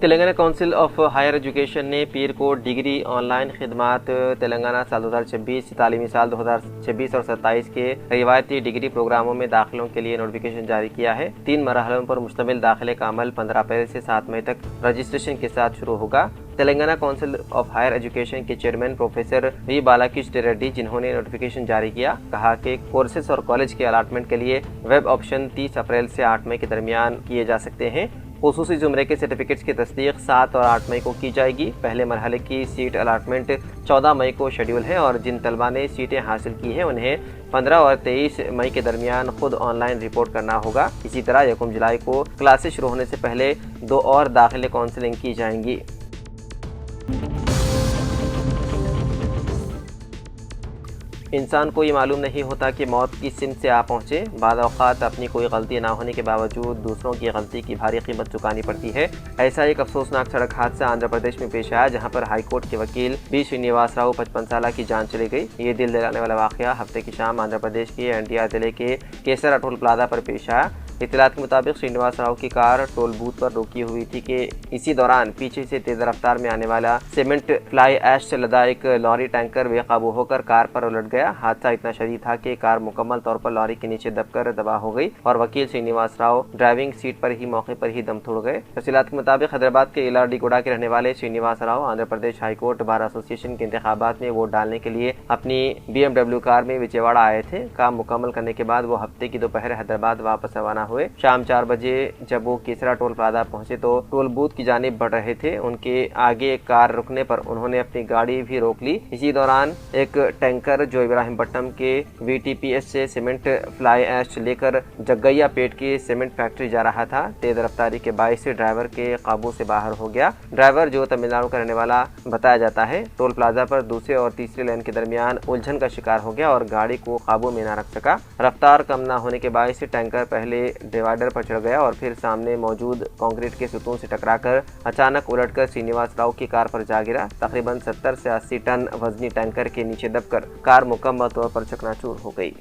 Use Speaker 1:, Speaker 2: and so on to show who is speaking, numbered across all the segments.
Speaker 1: Telangana council of higher education ने पीर को डिग्री ऑनलाइन खिदमात तेलंगाना साल 2026 तालीमी साल 2026 और 27 के रिवायती डिग्री प्रोग्रामों में दाखिलों के लिए नोटिफिकेशन जारी किया है। 3 मरहलों पर मुश्तमिल दाखिले का अमल 15 अप्रैल से 7 मई तक रजिस्ट्रेशन के साथ शुरू होगा। Telangana council of higher education के chairman professor V Balakrishna Reddy, जिन्होंने नोटिफिकेशन जारी किया, कहा कि कोर्सेज और कॉलेज के अलाटमेंट के लिए वेब ऑप्शन 30 अप्रैल से 8 मई के दरमियान किए जा सकते हैं। खुसूसी जुमरे के सर्टिफिकेट्स की तस्दीक 7 और 8 मई को की जाएगी। पहले मरहले की सीट अलाटमेंट 14 मई को शेड्यूल है और जिन तलबा ने सीटें हासिल की हैं उन्हें 15 और 23 मई के दरमियान खुद ऑनलाइन रिपोर्ट करना होगा। इसी तरह 1 जुलाई को क्लासेस शुरू होने से पहले 2 और दाखिले काउंसलिंग की जाएंगी। इंसान को ये मालूम नहीं होता कि मौत किस सिम से आ पहुँचे। बाद औक़ात अपनी कोई गलती ना होने के बावजूद दूसरों की गलती की भारी कीमत चुकानी पड़ती है। ऐसा एक अफसोसनाक सड़क हादसा आंध्र प्रदेश में पेश आया, जहां पर हाईकोर्ट के वकील बी श्रीनिवास राव 55 साल की जान चली गई। ये दिल दहलाने वाला वाक़या हफ्ते की शाम आंध्र प्रदेश के एनटीआर जिले के केसर टोल प्लाजा पर पेश आया। इत्तलात के मुताबिक श्रीनिवास राव की कार टोल बूथ पर रोकी हुई थी कि इसी दौरान पीछे से तेज रफ्तार में आने वाला सीमेंट फ्लाई ऐश से लदा एक लॉरी टैंकर बेकाबू होकर कार पर उलट गया। हादसा इतना शदीद था कि कार मुकम्मल तौर पर लॉरी के नीचे दबकर तबाह हो गई और वकील श्रीनिवास राव ड्राइविंग सीट पर ही मौके पर ही दम तोड़ गए। तफसीलात के मुताबिक हैदराबाद के इलाडी गोड़ा के रहने वाले Srinivas Rao Andhra Pradesh high court bar association के इंतखाबात में वोट डालने के लिए अपनी BMW कार में विजयवाड़ा आए थे। काम मुकम्मल करने के बाद वो हफ्ते की दोपहर हैदराबाद वापस रवाना हुए। शाम 4 बजे जब वो केसरा टोल प्लाजा पहुंचे तो टोल बूथ की जानिब बढ़ रहे थे। उनके आगे कार रुकने पर उन्होंने अपनी गाड़ी भी रोक ली। इसी दौरान एक टैंकर जो इब्राहिमपट्टनम के VTPS से सीमेंट फ्लाई ऐश लेकर जग्गैया पेट की सीमेंट फैक्ट्री जा रहा था। तेज रफ्तारी के बाइस से ड्राइवर के काबू से बाहर हो गया। ड्राइवर जो तमिलनाडु का रहने वाला बताया जाता है, टोल प्लाजा पर दूसरे और तीसरे लेन के दरमियान उलझन का शिकार हो गया और गाड़ी को काबू में न रख सका। रफ्तार कम न होने के बाइस टैंकर पहले डिवाइडर पर चढ़ गया और फिर सामने मौजूद कंक्रीट के सुतून से टकराकर अचानक उलटकर श्रीनिवास राव की कार पर जा गिरा। तकरीबन 70 से 80 टन वजनी टैंकर के नीचे दबकर कार मुकम्मल तौर पर चकनाचूर हो गई।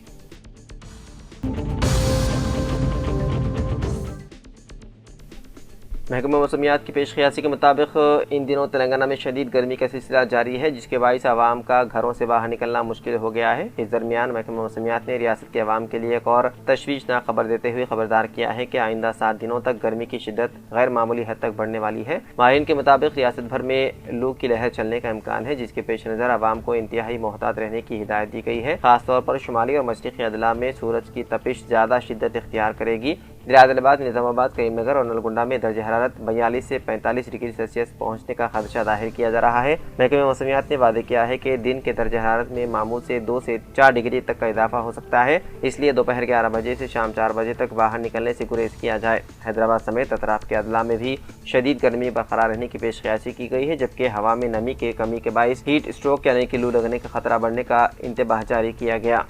Speaker 1: महकमा मौसमियात की पेशकयासी के मुताबिक इन दिनों तेलंगाना में शदीद गर्मी का सिलसिला जारी है, जिसके बाइस आवाम का घरों से बाहर निकलना मुश्किल हो गया है। इस दरमियान महकमा मौसमियात ने रियासत के अवाम के लिए एक और तशवीशनाक खबर देते हुए खबरदार किया है कि आइंदा 7 दिनों तक गर्मी की शिद्दत गैर मामूली हद तक बढ़ने वाली है। माहिरीन के मुताबिक रियासत भर में लू की लहर चलने का इम्कान है, जिसके पेश नज़र अवाम को इंतहाई मोहतात रहने की हिदायत दी गई है। खासतौर पर शुमाली और मशरक़ी अदला में सूरज की तपिश ज़्यादा शिद्दत इख्तियार करेगी। आदिलाबाद, निज़ामाबाद, करीमनगर और नलगुंडा में दर्ज हरारत 42 से 45 डिग्री सेल्सियस पहुंचने का खदशा जाहिर किया जा रहा है। महकमे मौसमियात ने वादे किया है कि दिन के दर्ज हरारत में मामूल से 2 से 4 डिग्री तक का इजाफा हो सकता है, इसलिए दोपहर 11 बजे से शाम 4 बजे तक बाहर निकलने से गुरेज किया जाए। हैदराबाद समेत अतराफ के अदला में भी शदीद गर्मी बरकरार रहने की पेशकयासी की गई है, जबकि हवा में नमी के कमी के बाइस हीट स्ट्रोक यानी कि लू लगने का खतरा बढ़ने का इंतबाह जारी किया गया।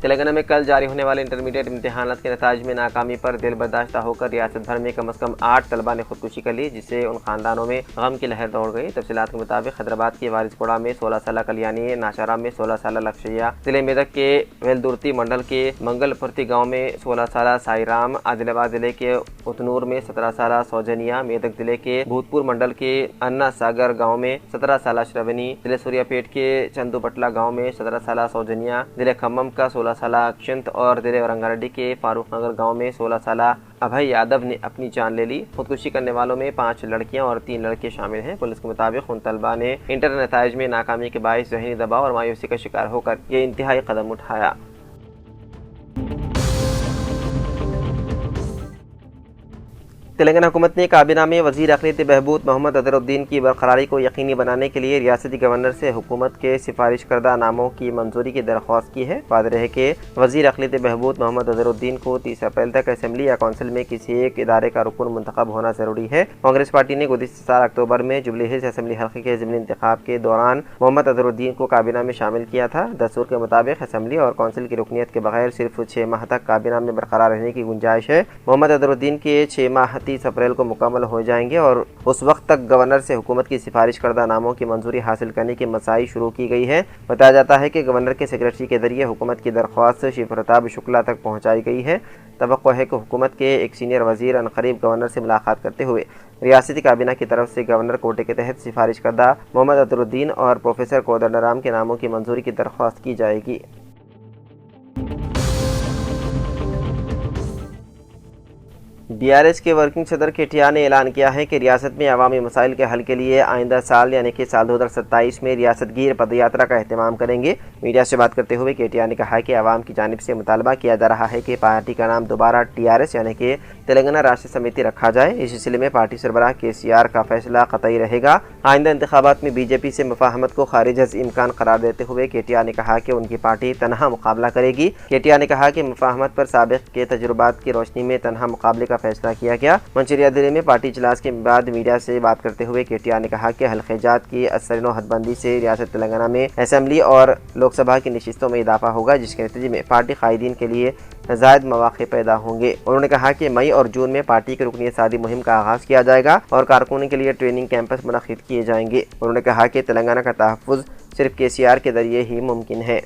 Speaker 1: तेलंगाना में कल जारी होने वाले इंटरमीडिएट इम्तिहानात के नताज में नाकामी पर दिल बर्दाश्त होकर रियासत भर में कम अज़ कम 8 तलबा ने खुदकुशी कर ली, जिससे उन खानदानों में गम की लहर दौड़ गई। तफसीलात के मुताबिक हैदराबाद के वारिसकोड़ा में 16 साल कल्याणी, नाशारा में 16 साल लक्ष्या, जिले मेदक के वेलदुर्ती मंडल के मंगलपुरती गाँव में 16 साल साईराम, आदिलाबाद जिले के उतनूर में 17 साल सौजनिया, मेदक जिले के भूतपुर मंडल के अन्ना सागर गाँव में 17 साल श्रवणी, जिले सूर्यापेट के चंदूपटला गाँव में 17 साल सौजनिया, जिले खम्मम का 16 साल अक्षंत और जिले औरंगारेड्डी के फारूक नगर गाँव में 16 साल अभय यादव ने अपनी जान ले ली। खुदकुशी करने वालों में 5 लड़कियां और 3 लड़के शामिल हैं। पुलिस के मुताबिक उन तलबा ने इंटर नताइज में नाकामी के बाइस ज़हनी दबाव और मायूसी का शिकार होकर ये इंतहाई कदम उठाया। तेलंगाना हुकूमत ने काबीना में वज़ीर अक़लियत बहबूद मोहम्मद अज़हरुद्दीन की बरकरारी को यकीनी बनाने के लिए रियासती गवर्नर से हुकूमत के सिफारिश करदा नामों की मंजूरी की दरख्वास्त की है। वाज़ेह है कि वज़ीर अक़लियत बहबूद मोहम्मद अज़हरुद्दीन को 30 अप्रैल तक असम्बली या कौंसिल में किसी एक इदारे का रुकन मुंतखब होना ज़रूरी है। कांग्रेस पार्टी ने गुज़िश्ता साल अक्टूबर में जुबली हिल्स असम्बली हल्के के ज़िमनी इंतखाब के दौरान मोहम्मद अज़हरुद्दीन को काबीना में शामिल किया था। दस्तूर के मुताबिक असम्बली और कौंसिल की रुकनीत के बगैर सिर्फ 6 माह तक काबीना में बरकरार रहने की गुंजाइश है। मोहम्मद अज़हरुद्दीन के 6 माह 30 अप्रैल को मुकम्मल हो जाएंगे और उस वक्त तक गवर्नर से हुकूमत की सिफारिश करदा नामों की मंजूरी हासिल करने की मसाई शुरू की गई है। बताया जाता है कि गवर्नर के सेक्रेटरी के जरिए हुकूमत की दरख्वास्त शिव प्रताप शुक्ला तक पहुँचाई गई है। तवक्को है कि हुकूमत के एक सीनियर वजीर अनकरीब गवर्नर से मुलाकात करते हुए रियासती काबीना की तरफ से गवर्नर कोटे के तहत सिफारिश करदा मोहम्मद अतरुद्दीन और प्रोफेसर कोदंडराम के नामों की मंजूरी की दरख्वास्त की जाएगी। DRS के वर्किंग सदर KTR ने ऐलान किया है कि रियासत में अवामी मसाइल के हल के लिए आइंदा साल यानी कि साल 2027 में रियासत गिर पदयात्रा का एहतमाम करेंगे। मीडिया से बात करते हुए KTR ने कहा कि अवाम की जानिब से मुतालबा किया जा रहा है कि पार्टी का नाम दोबारा TRS यानी कि तेलंगाना राष्ट्र समिति रखा जाए। इस सिलसिले में पार्टी सरबराह KCR का फैसला कतई रहेगा। आइंदा इंतखाबात में BJP से मुफाहमत को खारिज अज इम्कान करार देते हुए KTR ने कहा कि उनकी पार्टी तनहा मुकाबला करेगी। KTR ने कहा कि मुफाहमत पर साबिक के तजुर्बात की रोशनी में तनहा मुकाबले का फैसला किया गया। मंचरिया दिल्ली में पार्टी इजलास के बाद मीडिया से बात करते हुए KTR ने कहा कि हल्केजात की असरनो हदबंदी से रियासत तेलंगाना में असेंबली और लोकसभा की नशिस्तों में इजाफा होगा, जिसके नतीजे में पार्टी कायदीन के लिए ज़ायद मौक़े पैदा होंगे। उन्होंने कहा कि मई और जून में पार्टी की रुकनियत सादी मुहिम का आगाज़ किया जाएगा और कारकुनों के लिए ट्रेनिंग कैंपस मुनक़िद किए जाएंगे। उन्होंने कहा कि तेलंगाना का तहफ़्फ़ुज़ सिर्फ KCR के ज़रिए ही मुमकिन है।